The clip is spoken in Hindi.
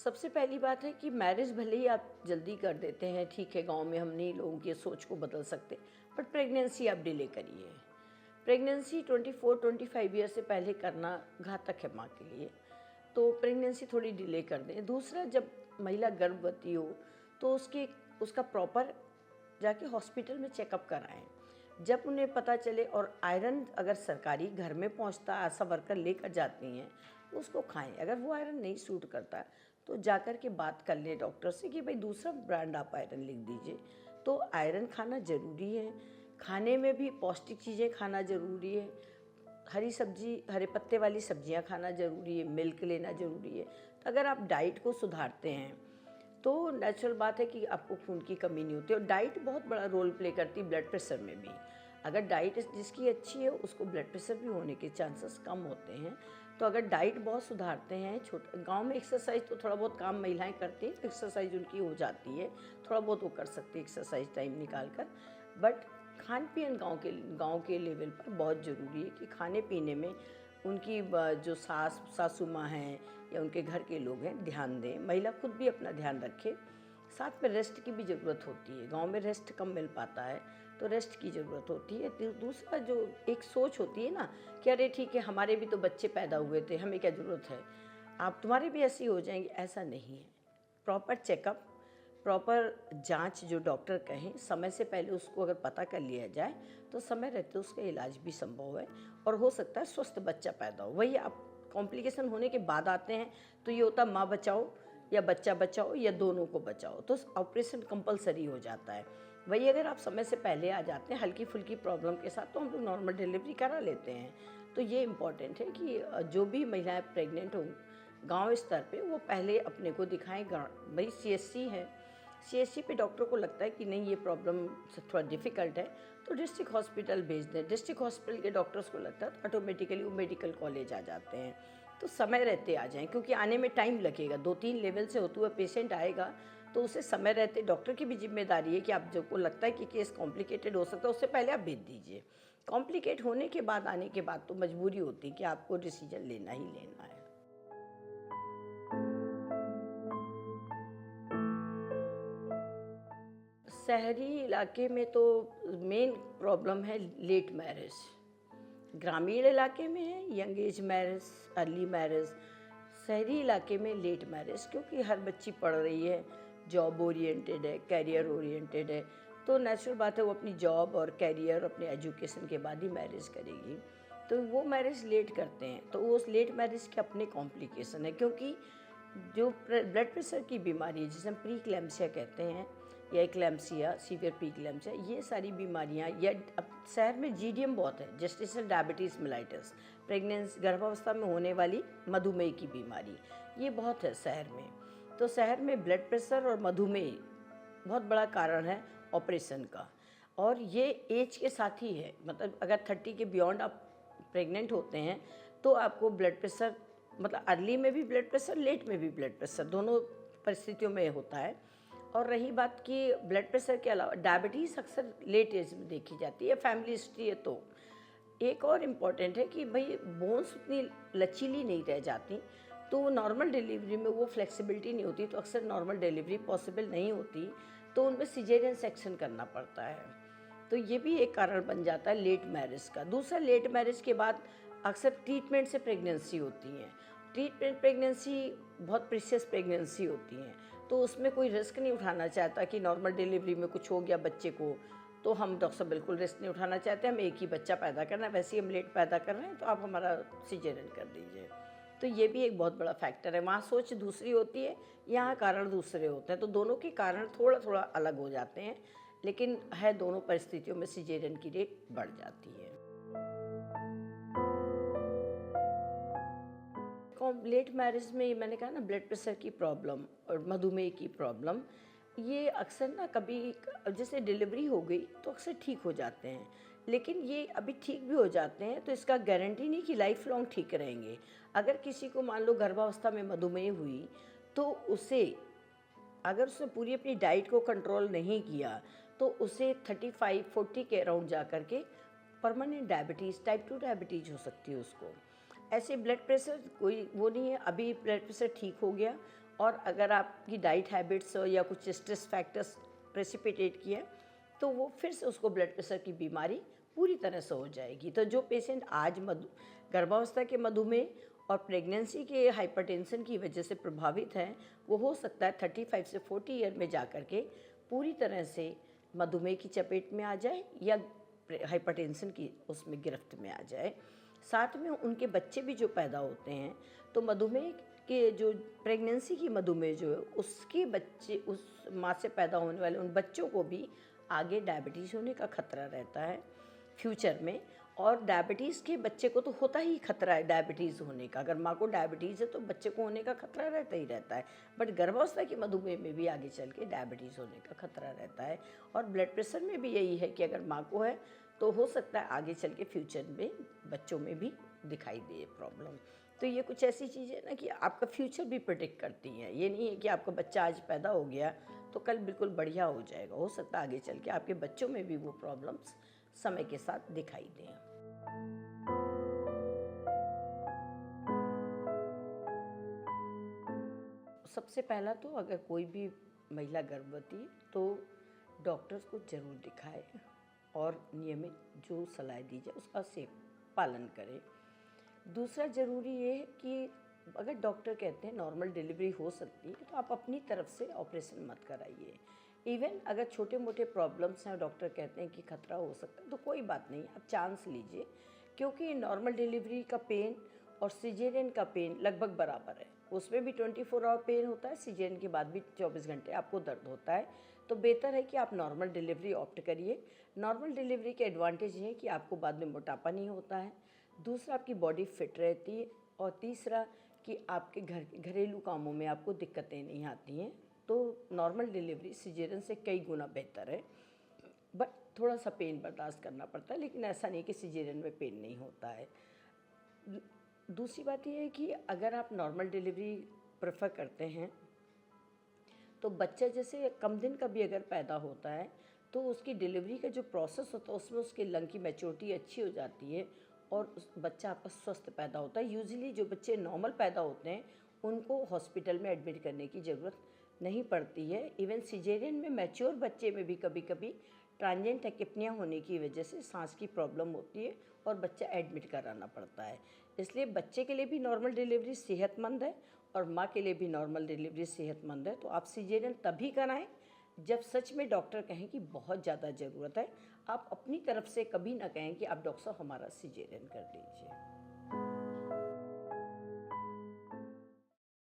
सबसे पहली बात है कि मैरिज भले ही आप जल्दी कर देते हैं, ठीक है, गांव में हम नहीं लोगों की सोच को बदल सकते, बट प्रेगनेंसी आप डिले करिए। प्रेगनेंसी 24-25 ईयर से पहले करना घातक है माँ के लिए, तो प्रेगनेंसी थोड़ी डिले कर दें। दूसरा, जब महिला गर्भवती हो तो उसका प्रॉपर जाके हॉस्पिटल में चेकअप कराएं। जब उन्हें पता चले, और आयरन अगर सरकारी घर में पहुंचता, आशा वर्कर लेकर जाती हैं, उसको खाएं। अगर वो आयरन नहीं सूट करता तो जाकर के बात कर लें डॉक्टर से कि भाई दूसरा ब्रांड आप आयरन लिख दीजिए। तो आयरन खाना ज़रूरी है। खाने में भी पौष्टिक चीज़ें खाना ज़रूरी है। हरी सब्जी, हरे पत्ते वाली सब्जियां खाना ज़रूरी है। मिल्क लेना ज़रूरी है। तो अगर आप डाइट को सुधारते हैं तो नेचुरल बात है कि आपको खून की कमी नहीं होती। और डाइट बहुत बड़ा रोल प्ले करती है ब्लड प्रेशर में भी। अगर डाइट जिसकी अच्छी है उसको ब्लड प्रेशर भी होने के चांसेस कम होते हैं। तो अगर डाइट बहुत सुधारते हैं, छोटे गांव में एक्सरसाइज तो थोड़ा बहुत काम महिलाएं करती हैं, एक्सरसाइज उनकी हो जाती है, थोड़ा बहुत वो कर सकती है एक्सरसाइज टाइम निकाल कर। बट खान पीन गांव के लेवल पर बहुत ज़रूरी है कि खाने पीने में उनकी जो सासू माँ हैं या उनके घर के लोग हैं ध्यान दें। महिला खुद भी अपना ध्यान रखे। साथ में रेस्ट की भी ज़रूरत होती है। गांव में रेस्ट कम मिल पाता है, तो रेस्ट की ज़रूरत होती है। दूसरा, जो एक सोच होती है ना कि अरे ठीक है, हमारे भी तो बच्चे पैदा हुए थे, हमें क्या ज़रूरत है, आप तुम्हारे भी ऐसी हो जाएंगे, ऐसा नहीं है। प्रॉपर चेकअप, प्रॉपर जांच जो डॉक्टर कहें, समय से पहले उसको अगर पता कर लिया जाए तो समय रहते उसका इलाज भी संभव है और हो सकता है स्वस्थ बच्चा पैदा हो। वही आप कॉम्प्लिकेशन होने के बाद आते हैं तो ये होता माँ बचाओ या बच्चा बचाओ या दोनों को बचाओ, तो ऑपरेशन कंपलसरी हो जाता है। वही अगर आप समय से पहले आ जाते हैं हल्की फुल्की प्रॉब्लम के साथ, तो हम लोग नॉर्मल डिलीवरी करा लेते हैं। तो ये इम्पॉर्टेंट है कि जो भी महिलाएं प्रेग्नेंट हों गांव स्तर पे, वो पहले अपने को दिखाएं। भाई सीएससी है, सीएससी पे डॉक्टर को लगता है कि नहीं ये प्रॉब्लम थोड़ा डिफ़िकल्ट है तो डिस्ट्रिक्ट हॉस्पिटल भेज दें। डिस्ट्रिक्ट हॉस्पिटल के डॉक्टर्स को लगता है तो ऑटोमेटिकली वो मेडिकल कॉलेज आ जाते हैं। तो समय रहते आ जाएं, क्योंकि आने में टाइम लगेगा, 2-3 लेवल से होते हुए पेशेंट आएगा, तो उसे समय रहते, डॉक्टर की भी जिम्मेदारी है कि आप जो को लगता है कि केस कॉम्प्लिकेटेड हो सकता है उससे पहले आप भेज दीजिए। कॉम्प्लिकेट होने के बाद, आने के बाद तो मजबूरी होती है कि आपको डिसीजन लेना ही लेना है। शहरी इलाके में तो मेन प्रॉब्लम है लेट मैरिज। ग्रामीण इलाके में है young age marriage, early marriage. शहरी इलाके में लेट मैरिज, क्योंकि हर बच्ची पढ़ रही है, जॉब ओरिएंटेड है, कैरियर ओरिएंटेड है, तो नेचुरल बात है वो अपनी जॉब और कैरियर, अपने एजुकेशन के बाद ही मैरिज करेगी। तो वो मैरिज लेट करते हैं, तो उस लेट मैरिज के अपने कॉम्प्लिकेशन है। क्योंकि जो ब्लड प्रेशर की बीमारी है, जिसे हम प्री क्लैम्सिया कहते हैं, या एक्लैम्सिया, सीवियर प्री क्लैम्सिया, ये सारी बीमारियां, या अब शहर में जीडीएम बहुत है, जेस्टेशनल डायबिटीज़ मेलाइटस, प्रेगनेंसी गर्भावस्था में होने वाली मधुमेह की बीमारी, ये बहुत है शहर में। तो शहर में ब्लड प्रेशर और मधुमेह बहुत बड़ा कारण है ऑपरेशन का। और ये एज के साथ ही है, मतलब अगर 30 के बियॉन्ड आप प्रेग्नेंट होते हैं तो आपको ब्लड प्रेशर, मतलब अर्ली में भी ब्लड प्रेशर, लेट में भी ब्लड प्रेशर, दोनों परिस्थितियों में होता है। और रही बात कि ब्लड प्रेशर के अलावा डायबिटीज़ अक्सर लेट एज में देखी जाती है, फैमिली हिस्ट्री है तो। एक और इम्पॉर्टेंट है कि भाई बोन्स उतनी लचीली नहीं रह जाती, तो नॉर्मल डिलीवरी में वो फ्लेक्सिबिलिटी नहीं होती, तो अक्सर नॉर्मल डिलीवरी पॉसिबल नहीं होती, तो उनमें सिजेरियन सेक्शन करना पड़ता है। तो ये भी एक कारण बन जाता है लेट मैरिज का। दूसरा, लेट मैरिज के बाद अक्सर ट्रीटमेंट से प्रेगनेंसी होती हैं। ट्रीटमेंट प्रेगनेंसी बहुत प्रीशियस प्रेगनेंसी होती हैं, तो उसमें कोई रिस्क नहीं उठाना चाहता कि नॉर्मल डिलीवरी में कुछ हो गया बच्चे को, तो हम डॉक्टर साहब बिल्कुल रिस्क नहीं उठाना चाहते, हम एक ही बच्चा पैदा करना है, वैसे ही हम लेट पैदा कर रहे हैं तो आप हमारा सिजेरियन कर दीजिए। तो ये भी एक बहुत बड़ा फैक्टर है। वहाँ सोच दूसरी होती है, यहाँ कारण दूसरे होते हैं, तो दोनों के कारण थोड़ा थोड़ा अलग हो जाते हैं, लेकिन है दोनों परिस्थितियों में सिजेरियन की रेट बढ़ जाती है। लेट मैरिज में मैंने कहा ना, ब्लड प्रेशर की प्रॉब्लम और मधुमेह की प्रॉब्लम, ये अक्सर ना कभी जैसे डिलीवरी हो गई तो अक्सर ठीक हो जाते हैं, लेकिन ये अभी ठीक भी हो जाते हैं तो इसका गारंटी नहीं कि लाइफ लॉन्ग ठीक रहेंगे। अगर किसी को मान लो गर्भावस्था में मधुमेह हुई, तो उसे, अगर उसने पूरी अपनी डाइट को कंट्रोल नहीं किया, तो उसे 35-40 के अराउंड जा कर के परमानेंट डायबिटीज़, टाइप 2 डायबिटीज़ हो सकती है उसको। ऐसे ब्लड प्रेशर कोई वो नहीं है, अभी ब्लड प्रेशर ठीक हो गया और अगर आपकी डाइट हैबिट्स या कुछ स्ट्रेस फैक्टर्स प्रेसिपिटेट किया तो वो फिर से उसको ब्लड प्रेशर की बीमारी पूरी तरह से हो जाएगी। तो जो पेशेंट आज गर्भावस्था के मधुमेह और प्रेगनेंसी के हाइपरटेंशन की वजह से प्रभावित हैं, वो हो सकता है 35 से 40 ईयर में जा कर के पूरी तरह से मधुमेह की चपेट में आ जाए या हाइपरटेंशन की उसमें गिरफ्त में आ जाए। साथ में उनके बच्चे भी जो पैदा होते हैं तो मधुमेह के जो प्रेगनेंसी की मधुमेह जो है उसके बच्चे, उस माँ से पैदा होने वाले उन बच्चों को भी आगे डायबिटीज़ होने का खतरा रहता है फ्यूचर में। और डायबिटीज़ के बच्चे को तो होता ही खतरा है डायबिटीज़ होने का। अगर माँ को डायबिटीज़ है तो बच्चे को होने का खतरा रहता ही रहता है। बट गर्भावस्था की मधुमेह में भी आगे चल के डायबिटीज़ होने का खतरा रहता है। और ब्लड प्रेशर में भी यही है कि अगर माँ को है तो हो सकता है आगे चल के फ्यूचर में बच्चों में भी दिखाई दे प्रॉब्लम। तो ये कुछ ऐसी चीज़ें ना कि आपका फ्यूचर भी प्रेडिक्ट करती हैं। ये नहीं है कि आपका बच्चा आज पैदा हो गया तो कल बिल्कुल बढ़िया हो जाएगा। हो सकता है आगे चल के आपके बच्चों में भी वो प्रॉब्लम्स समय के साथ दिखाई दें। सबसे पहला तो अगर कोई भी महिला गर्भवती तो डॉक्टर्स को ज़रूर दिखाए और नियमित जो सलाह दी जाए उसका से पालन करें। दूसरा ज़रूरी ये है कि अगर डॉक्टर कहते हैं नॉर्मल डिलीवरी हो सकती है तो आप अपनी तरफ से ऑपरेशन मत कराइए। इवन अगर छोटे मोटे प्रॉब्लम्स हैं डॉक्टर कहते हैं कि खतरा हो सकता है तो कोई बात नहीं, आप चांस लीजिए। क्योंकि नॉर्मल डिलीवरी का पेन और सिजेरियन का पेन लगभग बराबर है। उसमें भी 24 आवर पेन होता है, सिजेरियन के बाद भी 24 घंटे आपको दर्द होता है। तो बेहतर है कि आप नॉर्मल डिलीवरी ऑप्ट करिए। नॉर्मल डिलीवरी के एडवांटेज ये है कि आपको बाद में मोटापा नहीं होता है, दूसरा आपकी बॉडी फिट रहती है, और तीसरा कि आपके घरेलू कामों में आपको दिक्कतें नहीं आती हैं। तो नॉर्मल डिलीवरी सिजेरियन से कई गुना बेहतर है। बट थोड़ा सा पेन बर्दाश्त करना पड़ता है, लेकिन ऐसा नहीं कि सिजेरियन में पेन नहीं होता है। दूसरी बात यह है कि अगर आप नॉर्मल डिलीवरी प्रेफर करते हैं तो बच्चा जैसे कम दिन का भी अगर पैदा होता है तो उसकी डिलीवरी का जो प्रोसेस होता है उसमें उसके लंग की मैच्योरिटी अच्छी हो जाती है और उस बच्चा आपका स्वस्थ पैदा होता है। यूजुअली जो बच्चे नॉर्मल पैदा होते हैं उनको हॉस्पिटल में एडमिट करने की ज़रूरत नहीं पड़ती है। इवन सिजेरियन में मैच्योर बच्चे में भी कभी कभी ट्रांजिएंट एक्टिपनिया होने की वजह से सांस की प्रॉब्लम होती है और बच्चा एडमिट कराना पड़ता है। इसलिए बच्चे के लिए भी नॉर्मल डिलीवरी सेहतमंद है और माँ के लिए भी नॉर्मल डिलीवरी सेहतमंद है। तो आप सिजेरियन तभी कराएं जब सच में डॉक्टर कहें कि बहुत ज़्यादा ज़रूरत है। आप अपनी तरफ से कभी ना कहें कि आप डॉक्टर साहब हमारा सिजेरियन कर दीजिए।